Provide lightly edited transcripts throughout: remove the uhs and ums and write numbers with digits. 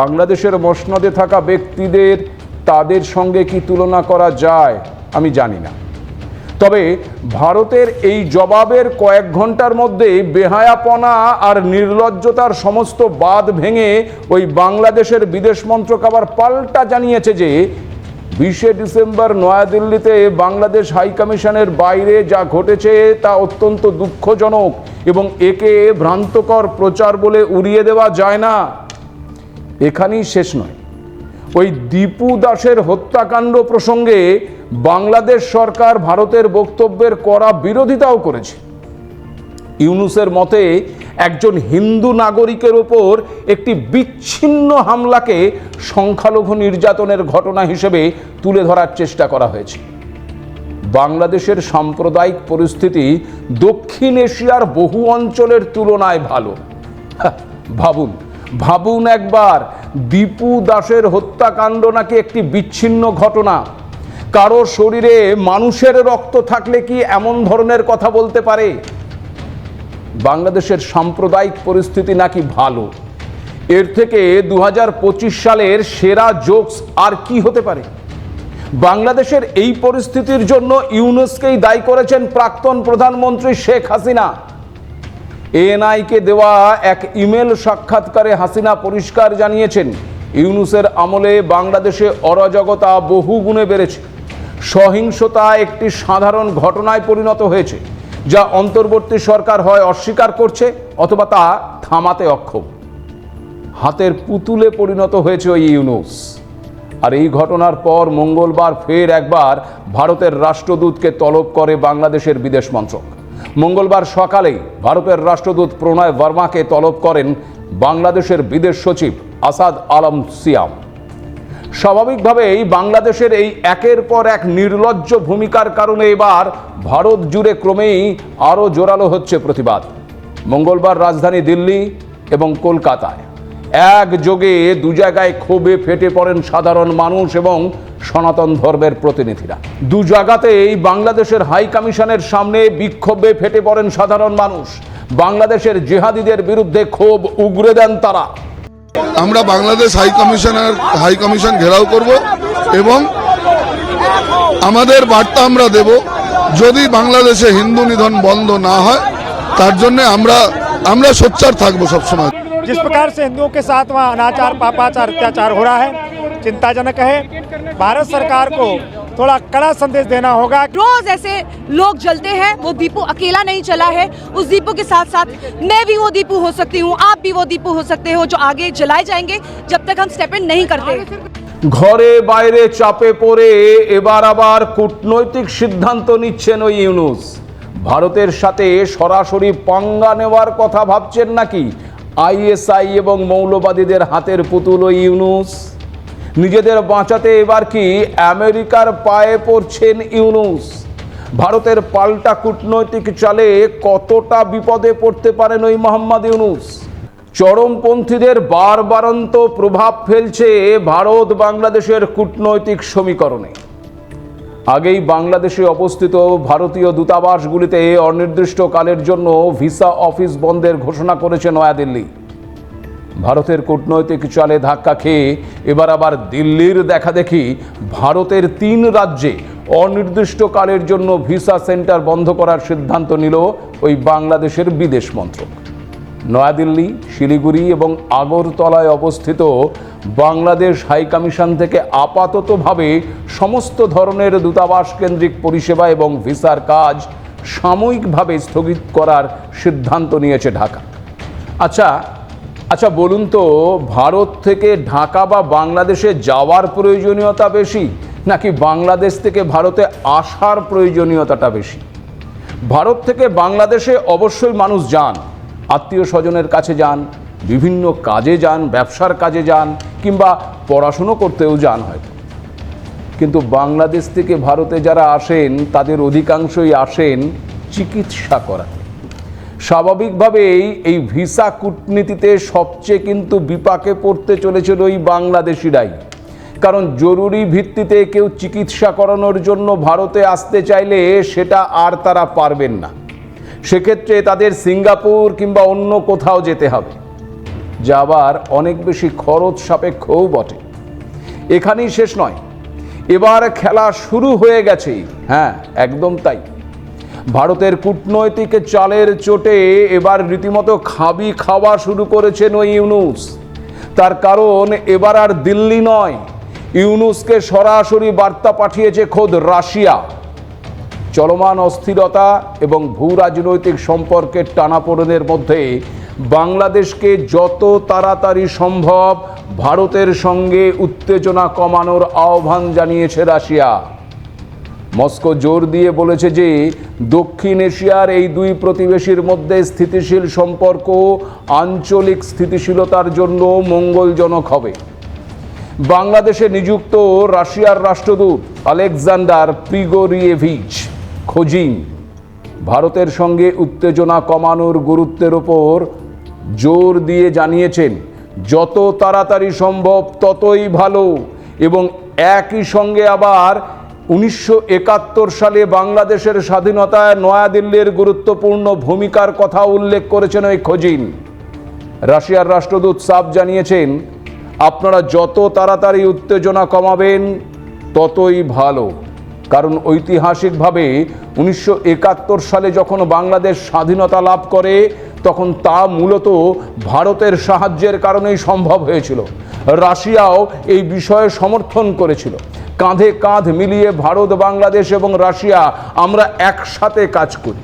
বাংলাদেশের মসনদে থাকা ব্যক্তিদের তাদের সঙ্গে কি তুলনা করা যায় আমি জানি না, তবে ভারতের এই জবাবের কয়েক ঘন্টার মধ্যে বেহায়াপনা আর নির্লজ্জতার সমস্ত বাঁধ ভেঙে ওই বাংলাদেশের বিদেশ মন্ত্রক আবার পাল্টা জানিয়েছে যে 20শে ডিসেম্বর নয়াদিল্লিতে বাংলাদেশ হাইকমিশনের বাইরে যা ঘটেছে তা অত্যন্ত দুঃখজনক এবং একে ভ্রান্তকর প্রচার বলে উড়িয়ে দেওয়া যায় না। এখানেই শেষ নয়, ওই দীপু দাসের হত্যাকাণ্ড প্রসঙ্গে বাংলাদেশ সরকার ভারতের বক্তব্যের কড়া বিরোধিতাও করেছে। ইউনূসের মতে একজন হিন্দু নাগরিকের ওপর একটি বিচ্ছিন্ন হামলাকে সংখ্যালঘু নির্যাতনের ঘটনা হিসেবে তুলে ধরার চেষ্টা করা হয়েছে। বাংলাদেশের সাম্প্রদায়িক পরিস্থিতি দক্ষিণ এশিয়ার বহু অঞ্চলের তুলনায় ভালো। ভাবুন একবার, দীপু দাসের হত্যাকাণ্ড নাকি একটি বিচ্ছিন্ন ঘটনা। কারো শরীরে মানুষের রক্ত থাকলে কি এমন ধরনের কথা বলতে পারে? বাংলাদেশের সাম্প্রদায়িক পরিস্থিতি নাকি ভালো। এর থেকে 2025 সালের সেরা জোকস আর কি হতে পারে? বাংলাদেশের এই পরিস্থিতির জন্য ইউনূসকেই দায়ী করেছেন প্রাক্তন প্রধানমন্ত্রী শেখ হাসিনা। এএনআইকে দেওয়া এক ইমেল সাক্ষাৎকারে হাসিনা পরিষ্কার জানিয়েছেন, ইউনূসের আমলে বাংলাদেশে অরাজকতা বহু গুণে বেড়েছে। সহিংসতা একটি সাধারণ ঘটনায় পরিণত হয়েছে, যা অন্তর্বর্তী সরকার হয় অস্বীকার করছে অথবা তা থামাতে অক্ষম। হাতের পুতুলে পরিণত হয়েছে ওই ইউনূস। আর এই ঘটনার পর মঙ্গলবার ফের একবার ভারতের রাষ্ট্রদূতকে তলব করে বাংলাদেশের বিদেশ মন্ত্রক। মঙ্গলবার সকালেই ভারতের রাষ্ট্রদূত প্রণয় বর্মাকে তলব করেন বাংলাদেশের বিদেশ সচিব আসাদ আলম সিয়াম। স্বাভাবিকভাবেই বাংলাদেশের এই একের পর এক নির্লজ্জ ভূমিকার কারণে এবার ভারত জুড়ে ক্রমেই আরও জোরালো হচ্ছে প্রতিবাদ। মঙ্গলবার রাজধানী দিল্লি এবং কলকাতায় একযোগে দু জায়গায় ক্ষোভে ফেটে পড়েন সাধারণ মানুষ এবং সনাতন ধর্মের প্রতিনিধিরা। দু জায়গাতেই বাংলাদেশের হাই কমিশনের সামনে বিক্ষোভে ফেটে পড়েন সাধারণ মানুষ। বাংলাদেশের জিহাদিদের বিরুদ্ধে ক্ষোভ উগরে দেন তারা। আমরা বাংলাদেশ হাই কমিশন ঘেরাও করব এবং আমাদের বার্তা আমরা দেব, যদি বাংলাদেশে হিন্দু নিধন বন্ধ না হয় তার জন্য আমরা সোচ্চার থাকবো সবসময়। जिस प्रकार से हिंदुओं के साथ वहाँ अनाचार, पापाचार, अत्याचार हो रहा है, चिंताजनक है। भारत सरकार को थोड़ा कड़ा संदेश देना होगा। रोज ऐसे लोग जलते हैं, वो दीपू अकेला नहीं चला है, उस दीपू के साथ साथ मैं भी वो दीपू हो सकती हूँ, आप भी वो दीपू हो सकते हो जो आगे जलाए जाएंगे जब तक हम स्टेप इन नहीं करते। ঘরে বাইরে চাপে পড়ে এবার আবার কূটনৈতিক সিদ্ধান্ত নিচ্ছেন ওই ইউনূস। ভারতের সাথে সরাসরি পাঙ্গা নেওয়ার কথা ভাবছেন নাকি আইএসআই এবং মৌলবাদীদের হাতের পুতুল ওই ইউনূস? নিজেদের বাঁচাতে এবার কি আমেরিকার পায়ে পড়ছেন ইউনূস? ভারতের পাল্টা কূটনৈতিক চালে কতটা বিপদে পড়তে পারেন ওই মোহাম্মদ ইউনূস? চরমপন্থীদের বারবারন্ত প্রভাব ফেলছে ভারত বাংলাদেশের কূটনৈতিক সমীকরণে। আগেই বাংলাদেশে অবস্থিত ভারতীয় দূতাবাসগুলিতে অনির্দিষ্টকালের জন্য ভিসা অফিস বন্ধের ঘোষণা করেছে নয়াদিল্লি। ভারতের কূটনৈতিক চালে ধাক্কা খেয়ে এবার আবার দিল্লির দেখাদেখি ভারতের 3 রাজ্যে অনির্দিষ্টকালের জন্য ভিসা সেন্টার বন্ধ করার সিদ্ধান্ত নিল ওই বাংলাদেশের বিদেশ মন্ত্রক। নয়াদিল্লি, শিলিগুড়ি এবং আগরতলায় অবস্থিত বাংলাদেশ হাইকমিশন থেকে আপাততভাবে সমস্ত ধরনের দূতাবাস কেন্দ্রিক পরিষেবা এবং ভিসার কাজ সাময়িকভাবে স্থগিত করার সিদ্ধান্ত নিয়েছে ঢাকা। আচ্ছা বলুন তো, ভারত থেকে ঢাকা বা বাংলাদেশে যাওয়ার প্রয়োজনীয়তা বেশি নাকি বাংলাদেশ থেকে ভারতে আসার প্রয়োজনীয়তাটা বেশি? ভারত থেকে বাংলাদেশে অবশ্যই মানুষ যান, আত্মীয় স্বজনের কাছে যান, বিভিন্ন কাজে যান, ব্যবসার কাজে যান কিংবা পড়াশুনো করতেও যান হয়তো। কিন্তু বাংলাদেশ থেকে ভারতে যারা আসেন তাদের অধিকাংশই আসেন চিকিৎসা করাতে। স্বাভাবিকভাবেই এই ভিসা কূটনীতিতে সবচেয়ে কিন্তু বিপাকে পড়তে চলেছিল ওই বাংলাদেশিরাই। কারণ জরুরি ভিত্তিতে কেউ চিকিৎসা করানোর জন্য ভারতে আসতে চাইলে সেটা আর তারা পারবেন না। সেক্ষেত্রে তাদের সিঙ্গাপুর কিংবা অন্য কোথাও যেতে হবে। যা আবার অনেক বেশি খরচ সাপেক্ষও বটে। এখানেই শেষ নয়, এবার খেলা শুরু হয়ে গেছে। হ্যাঁ, একদম তাই। ভারতের কূটনৈতিক চালের চোটে এবার রীতিমতো খাওয়া শুরু করেছেন ওই ইউনূস। তার কারণ এবার আর দিল্লি নয়, ইউনূসকে সরাসরি বার্তা পাঠিয়েছে খোদ রাশিয়া। চলমান অস্থিরতা এবং ভূ রাজনৈতিক সম্পর্কের টানাপোড়েনের মধ্যে বাংলাদেশকে যত তাড়াতাড়ি সম্ভব ভারতের সঙ্গে উত্তেজনা কমানোর আহ্বান জানিয়েছে রাশিয়া। মস্কো জোর দিয়ে বলেছে যে দক্ষিণ এশিয়ার এই দুই প্রতিবেশীর মধ্যে স্থিতিশীল সম্পর্ক আঞ্চলিক স্থিতিশীলতার জন্য মঙ্গলজনক হবে। বাংলাদেশে নিযুক্ত রাশিয়ার রাষ্ট্রদূত আলেকজান্ডার প্রিগোরিয়েভিচ খোজিন ভারতের সঙ্গে উত্তেজনা কমানোর গুরুত্বের ওপর জোর দিয়ে জানিয়েছেন যত তাড়াতাড়ি সম্ভব ততই ভালো, এবং একই সঙ্গে আবার 1971 সালে বাংলাদেশের স্বাধীনতায় নয়াদিল্লির গুরুত্বপূর্ণ ভূমিকার কথা উল্লেখ করেছেন ওই খোজিন। রাশিয়ার রাষ্ট্রদূত সাফ জানিয়েছেন, আপনারা যত তাড়াতাড়ি উত্তেজনা কমাবেন ততই ভালো, কারণ ঐতিহাসিকভাবে 1971 সালে যখন বাংলাদেশ স্বাধীনতা লাভ করে তখন তা মূলত ভারতের সাহায্যের কারণেই সম্ভব হয়েছিল। রাশিয়াও এই বিষয়ে সমর্থন করেছিল। কাঁধে কাঁধ মিলিয়ে ভারত, বাংলাদেশ এবং রাশিয়া আমরা একসাথে কাজ করি।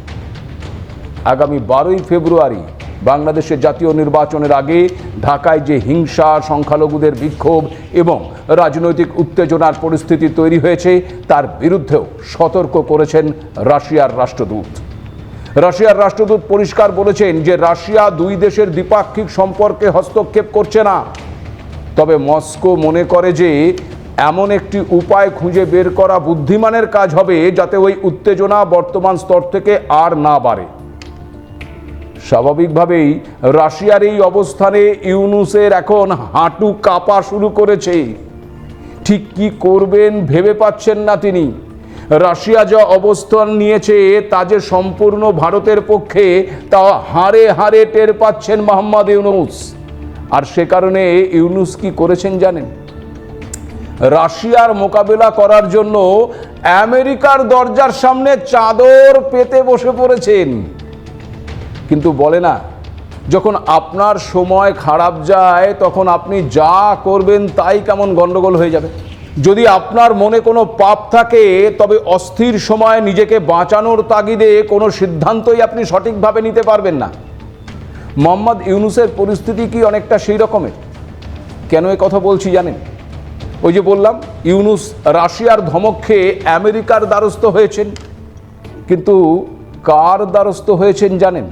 আগামী 12ই ফেব্রুয়ারি বাংলাদেশের জাতীয় নির্বাচনের আগে ঢাকায় যে হিংসা, সংখ্যালঘুদের বিক্ষোভ এবং রাজনৈতিক উত্তেজনার পরিস্থিতি তৈরি হয়েছে তার বিরুদ্ধেও সতর্ক করেছেন রাশিয়ার রাষ্ট্রদূত। রাশিয়ার রাষ্ট্রদূত পরিষ্কার বলেছেন যে রাশিয়া দুই দেশের দ্বিপাক্ষিক সম্পর্কে হস্তক্ষেপ করছে না, তবে মস্কো মনে করে যে এমন একটি উপায় খুঁজে বের করা বুদ্ধিমানের কাজ হবে যাতে ওই উত্তেজনা বর্তমান স্তর থেকে আর না বাড়ে। স্বাভাবিকভাবেই রাশিয়ার এই অবস্থানে ইউনূসের এখন হাঁটু কাঁপা শুরু করেছে। ঠিক কি করবেন ভেবে পাচ্ছেন না তিনি। রাশিয়া যা অবস্থান নিয়েছে তা যে সম্পূর্ণ ভারতের পক্ষে তা হাড়ে হাড়ে টের পাচ্ছেন মোহাম্মদ ইউনূস। আর সে কারণে ইউনূস কি করেছেন জানেন? রাশিয়ার মোকাবেলা করার জন্য আমেরিকার দরজার সামনে চাদর পেতে বসে পড়েছেন। কিন্তু বলে না, যখন আপনার সময় খারাপ যায় তখন আপনি যা করবেন তাই কেমন গন্ডগোল হয়ে যাবে। যদি আপনার মনে কোনো পাপ থাকে তবে অস্থির সময়ে নিজেকে বাঁচানোর তাগিদে কোনো সিদ্ধান্তই আপনি সঠিকভাবে নিতে পারবেন না। মোহাম্মদ ইউনূসের পরিস্থিতি কি অনেকটা সেই রকমের? কেন এ কথা বলছি জানেন? ওই যে বললাম, ইউনূস রাশিয়ার ধমক খেয়ে আমেরিকার দ্বারস্থ হয়েছেন। কিন্তু কার দ্বারস্থ হয়েছেন জানেন?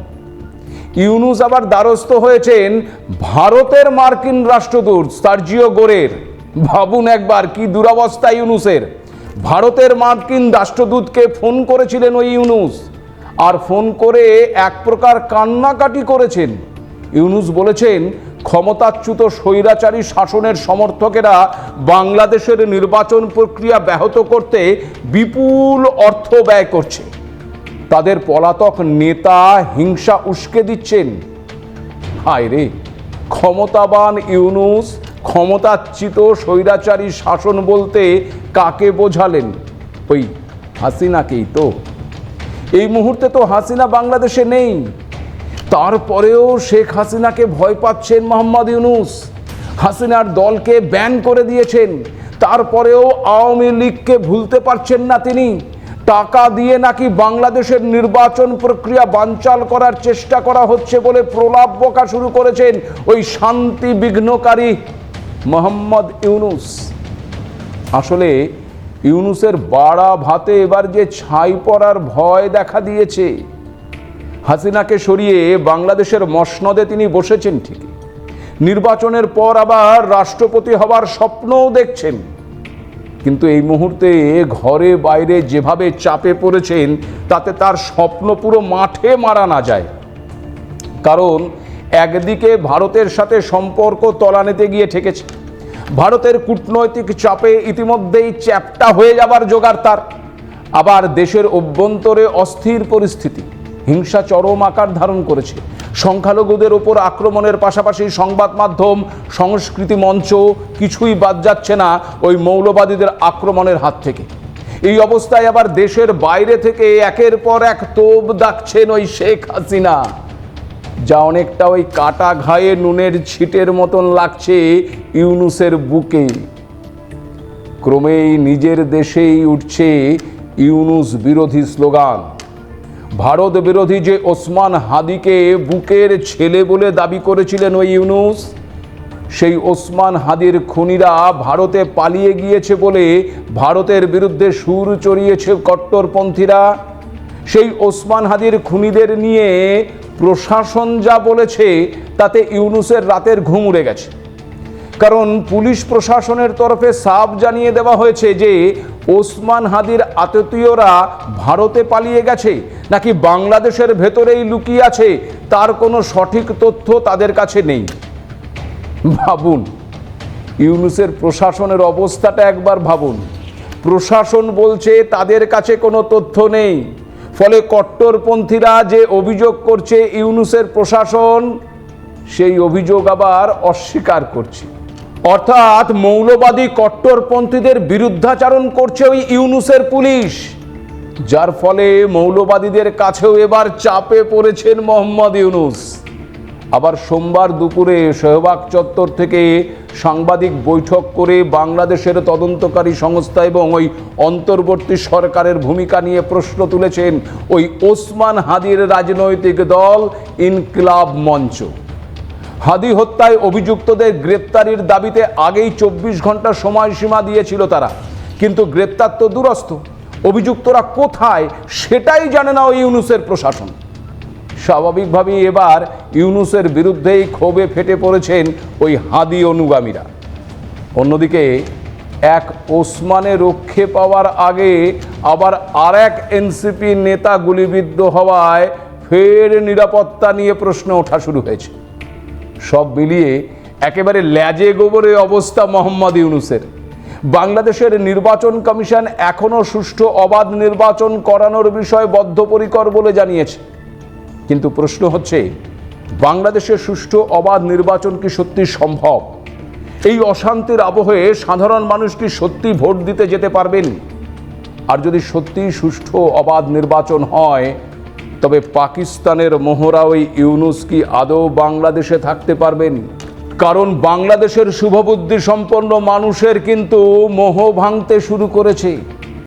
ইউনূস আবার দ্বারস্থ হয়েছেন ভারতের মার্কিন রাষ্ট্রদূত সার্জিও গোরের। ভাবুন একবার কি দুরবস্থা ইউনূসের। ভারতের মার্কিন রাষ্ট্রদূতকে ফোন করেছিলেন ওই ইউনূস, আর ফোন করে এক প্রকার কান্নাকাটি করেছেন। ইউনূস বলেছেন ক্ষমতাচ্যুত স্বৈরাচারী শাসনের সমর্থকেরা বাংলাদেশের নির্বাচন প্রক্রিয়া ব্যাহত করতে বিপুল অর্থ ব্যয় করছে। তাদের পলাতক নেতা হিংসা উস্কে দিচ্ছেন। হায় রে, ক্ষমতাবান ইউনূস ক্ষমতাচ্যুত স্বৈরাচারী শাসন বলতে কাকে বোঝালেন? ওই হাসিনাকেই তো। এই মুহূর্তে তো হাসিনা বাংলাদেশে নেই, তারপরেও শেখ হাসিনাকে ভয় পাচ্ছেন মোহাম্মদ ইউনূস। হাসিনার দলকে ব্যান করে দিয়েছেন, তারপরেও আওয়ামী লীগকে ভুলতে পারছেন না তিনি। টাকা দিয়ে নাকি বাংলাদেশের নির্বাচন প্রক্রিয়া বানচাল করার চেষ্টা করা হচ্ছে বলে প্রলাপ বকা শুরু করেছেন ওই শান্তি বিঘ্নকারী মোহাম্মদ ইউনূস। আসলে ইউনূসের বাড়া ভাতে এবার যে ছাই পড়ার ভয় দেখা দিয়েছে। হাসিনাকে সরিয়ে বাংলাদেশের মসনদে তিনি বসেছেন ঠিকই, নির্বাচনের পর আবার রাষ্ট্রপতি হবার স্বপ্নও দেখছেন, কিন্তু এই মুহূর্তে ঘরে বাইরে যেভাবে চাপে পড়েছেন তাতে তার স্বপ্ন পুরো মাঠে মারা না যায়। কারণ একদিকে ভারতের সাথে সম্পর্ক তলানিতে গিয়ে ঠেকেছে, ভারতের কূটনৈতিক চাপে ইতিমধ্যেই চ্যাপ্টা হয়ে যাবার জোগাড় তার। আবার দেশের অভ্যন্তরে অস্থির পরিস্থিতি, হিংসা চরম আকার ধারণ করেছে। সংখ্যালঘুদের ওপর আক্রমণের পাশাপাশি সংবাদ মাধ্যম, সংস্কৃতি মঞ্চ কিছুই বাদ যাচ্ছে না ওই মৌলবাদীদের আক্রমণের হাত থেকে। এই অবস্থায় আবার দেশের বাইরে থেকে একের পর এক তোপ দাগছেন ওই শেখ হাসিনা, যা অনেকটা ওই কাটা ঘায়ে নুনের ছিটের মতন লাগছে ইউনূসের বুকে। ক্রমেই নিজের দেশেই উঠছে ইউনূস বিরোধী স্লোগান। ভারত বিরোধী যে ওসমান হাদিকে বুকের ছেলে বলে দাবি করেছিলেন ওই ইউনূস, সেই ওসমান হাদির খুনিরা ভারতে পালিয়ে গিয়েছে বলে ভারতের বিরুদ্ধে সুর চড়িয়েছে কট্টরপন্থীরা। সেই ওসমান হাদির খুনিদের নিয়ে প্রশাসন যা বলেছে তাতে ইউনূসের রাতের ঘুম উড়ে গেছে। কারণ পুলিশ প্রশাসনের তরফে সাফ জানিয়ে দেওয়া হয়েছে যে ওসমান হাদির আততীয়রা ভারতে পালিয়ে গেছে নাকি বাংলাদেশের ভেতরেই লুকিয়ে আছে তার কোনো সঠিক তথ্য তাদের কাছে নেই। ভাবুন, ইউনূসের প্রশাসনের অবস্থাটা একবার ভাবুন। প্রশাসন বলছে তাদের কাছে কোনো তথ্য নেই, ফলে কট্টরপন্থীরা যে অভিযোগ করছে ইউনূসের প্রশাসন, সেই অভিযোগ আবার অস্বীকার করছে। অর্থাৎ মৌলবাদী কট্টরপন্থীদের বিরুদ্ধাচারণ করছে ওই ইউনূসের পুলিশ, যার ফলে মৌলবাদীদের কাছেও এবার চাপে পড়েছেন মোহাম্মদ ইউনূস। আবার সোমবার দুপুরে শাহবাগ চত্বর থেকে সাংবাদিক বৈঠক করে বাংলাদেশের তদন্তকারী সংস্থা এবং ওই অন্তর্বর্তী সরকারের ভূমিকা নিয়ে প্রশ্ন তুলেছেন ওই ওসমান হাদির রাজনৈতিক দল ইনকিলাব মঞ্চ। হাদি হত্যায় অভিযুক্তদের গ্রেপ্তারির দাবিতে আগেই 24 ঘন্টা সময়সীমা দিয়েছিল তারা, কিন্তু গ্রেপ্তার তো দূরস্থ, অভিযুক্তরা কোথায় সেটাই জানে না ওই ইউনূসের প্রশাসন। স্বাভাবিকভাবেই এবার ইউনূসের বিরুদ্ধেই ক্ষোভে ফেটে পড়েছেন ওই হাদি অনুগামীরা। অন্যদিকে এক ওসমানে রক্ষে পাওয়ার আগে আবার আর এক এনসিপি নেতা গুলিবিদ্ধ হওয়ায় ফের নিরাপত্তা নিয়ে প্রশ্ন ওঠা শুরু হয়েছে। সব মিলিয়ে একেবারে ল্যাজে গোবরে অবস্থা মোহাম্মদ ইউনূসের। বাংলাদেশের নির্বাচন কমিশন এখনও সুষ্ঠু অবাধ নির্বাচন করানোর বিষয়ে বদ্ধপরিকর বলে জানিয়েছে, কিন্তু প্রশ্ন হচ্ছে বাংলাদেশের সুষ্ঠু অবাধ নির্বাচন কি সত্যি সম্ভব? এই অশান্তির আবহে সাধারণ মানুষ কি সত্যি ভোট দিতে যেতে পারবেন? আর যদি সত্যি সুষ্ঠু অবাধ নির্বাচন হয়, তবে পাকিস্তানের মোহরা ওই ইউনূস কি আদৌ বাংলাদেশে থাকতে পারবেন? কারণ বাংলাদেশের শুভবুদ্ধি সম্পন্ন মানুষের কিন্তু মোহ ভাঙতে শুরু করেছে।